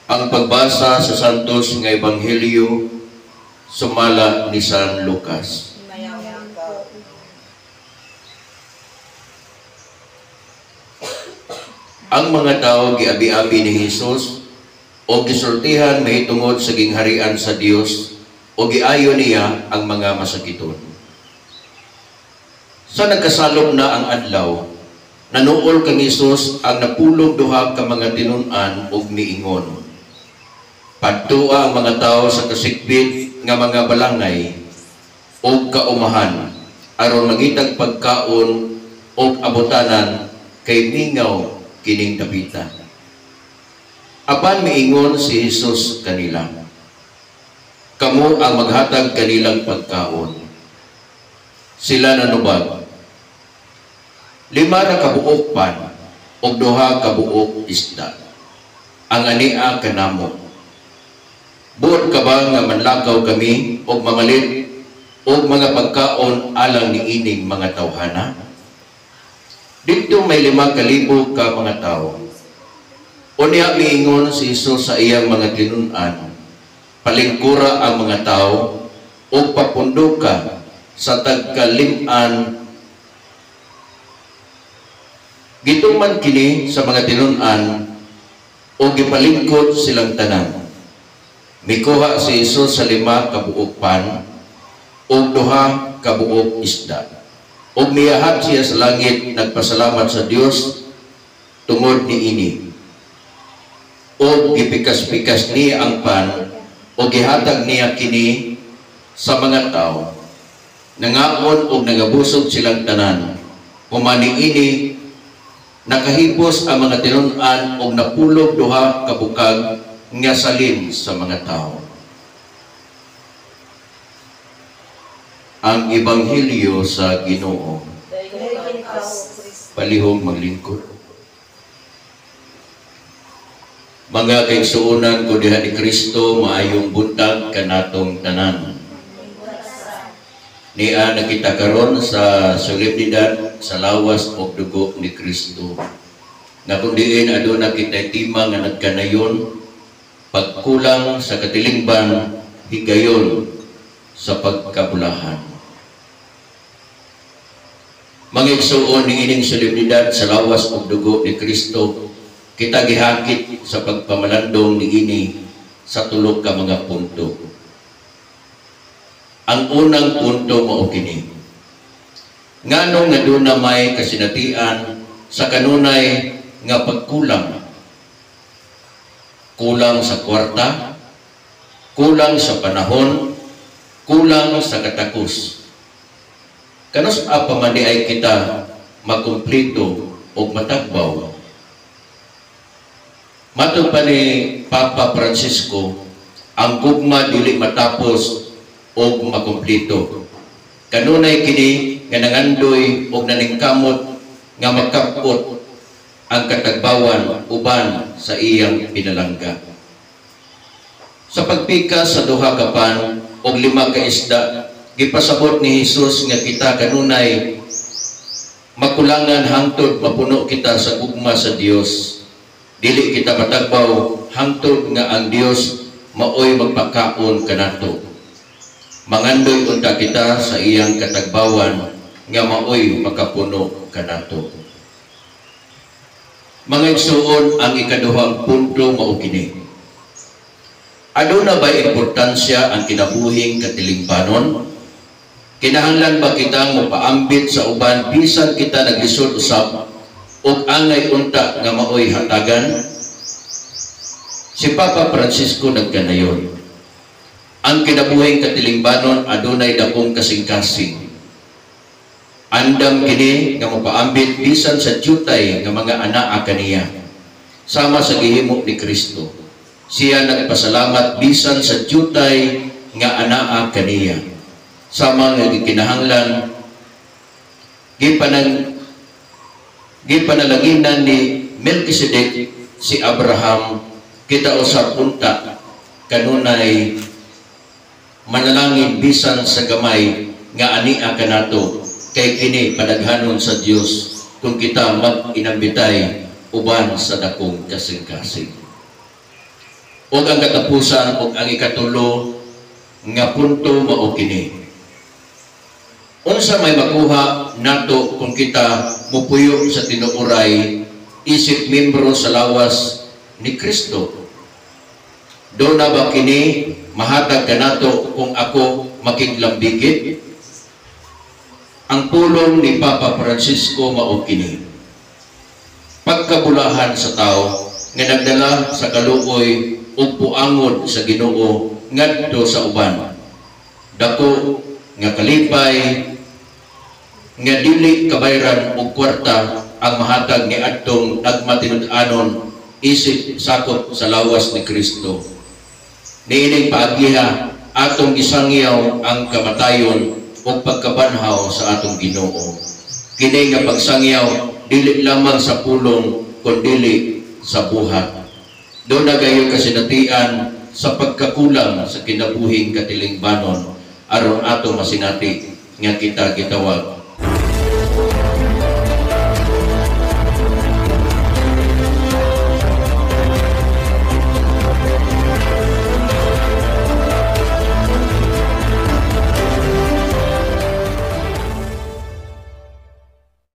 Ang pagbasa sa Santos nga Ebanghelyo sumala ni San Lucas. Ang mga tao giabi-abi ni Jesus o gisultihan mahitungod sa gingharian sa Dios o giayo niya ang mga masakiton. Sa nagkasalop na ang adlaw, nanuol kang Jesus ang napulog duha ka mga tinun-an ug miingon. Padtua ang mga tao sa kasikbit nga mga balangay ug kaumahan aron mangitag pagkaon ug abutanan kay mingaw kining dapita. Apan miingon si Jesus kanila, kamo ang maghatag kanilang pagkaon. Sila nanubag, 5 na kabuok pan ug 2 kabuok isda. Ang ania kanamo. Buot ka ba nga manlakaw kami ug mamalit ug mga pagkaon alang niining mga tawhana? Dito may 5,000 ka mga tao. Unya miingon si Jesus sa iyang mga tinun-an, palingkura ang mga tao ug papundo ka sa tagkalim-an. Gituman kini sa mga tinun-an ug gipalingkod silang tanan. Mikuha si Jesus sa 5 kabuok pan ug 2 kabuok isda. Ug miyahat siya sa langit, nagpasalamat sa Dios tungod niini. Ug gipikas-pikas niya ang pan ug gihatag niya kini sa mga tao. Nangaon ug nagabusog silang tanan. Humaniini nakahipos ang mga tinun-an ug napulog 2 kabukag nga salin sa mga tao. Ang Ebanghelyo sa Ginoo. Palihog maglingkod. Mga kaigsuonan ko diha ni Kristo, maayong buntag kanatong tanan. Niya nakita karon sa solemnidad sa lawas o dugo ni Kristo. Nga kung diin aduna kita'y tima nga nagkanayon, pagkulang sa katilingban, higayon sa pagkabulahan. Mga igsuon ni ining solemnidad sa lawas ug dugo ni Kristo, kita gihakit sa pagpamalandong ni ini sa tulo ka mga punto. Ang unang punto mao kini. Nganong nga doon na may kasinatian sa kanunay nga pagkulang. Kulang sa kwarta, kulang sa panahon, kulang sa katakos. Kanos apa man di ay kita makumplito o matagbaw. Matod pa ni Papa Francisco, ang gugma dili matapos o makumplito. Kanunay kini nga nangandoy o naningkamot nga magkapot ang katagbawan uban sa iyang pinalangga. Sa pagpika sa 2 ka pan o 5 ka isda, gipasabot ni Jesus nga kita kanunay makulangan hangtod mapuno kita sa gugma sa Dios. Dili kita matagbaw hangtod nga ang Dios maoy magpakaon kanato. Mangandoy unta kita sa iyang katagbawan nga maoy makapuno kanato. Mga igsuon, ang ikaduhang punto mao kini. Aduna ba importansya ang kinabuhing katilingpanon? Kinahanglan ba kitang mopaambit sa uban bisan kita naglisod usab ug angay unta nga maoy hatagan? Si Papa Francisco nagkanayon. Ang kinabuhing katilingpanon adunay dakong kasing-kasing. Andam kini nga mapaambit bisan sa jutay nga mga anaa kaniya. Sama sa gihimo ni Kristo. Siya nagpasalamat bisan sa jutay nga anaa kaniya. Sama nga gikinahanglan gipanalaginan ni Melchizedek si Abraham kita usab unta kanunay manalangin bisan sa gamay nga ania kanato. Kay kini padaghanon sa Dios kung kita mag-inambitay uban sa dakong kasing-kasing. ug ang katapusan ug ang ikatulo nga punto mao kini. Unsa may makuha nato kung kita mupuyo sa tinuoray isip membro sa lawas ni Kristo? Do na ba kini mahatag kanato kung ako makiglambigit? Ang pulong ni Papa Francisco mao kini. Pagkabulahan sa tao nga nagdala sa kaluoy ug puangod sa Ginoo ngadto sa uban. Dako nga kalipay nga dili kabayran og kwarta ang mahatag ni adtong nagmatinud-anon isip sakop sa lawas ni Kristo. Niining paagiha atong gisangyaw ang kamatayon o pagkabanhaw sa atong Ginoo. Kini nga pagsangyaw dili lamang sa pulong kundi sa buhat. Doon na gayo kasinatian sa pagkakulang sa kinabuhing katilingbanon aron ato masinati nga kita gitawag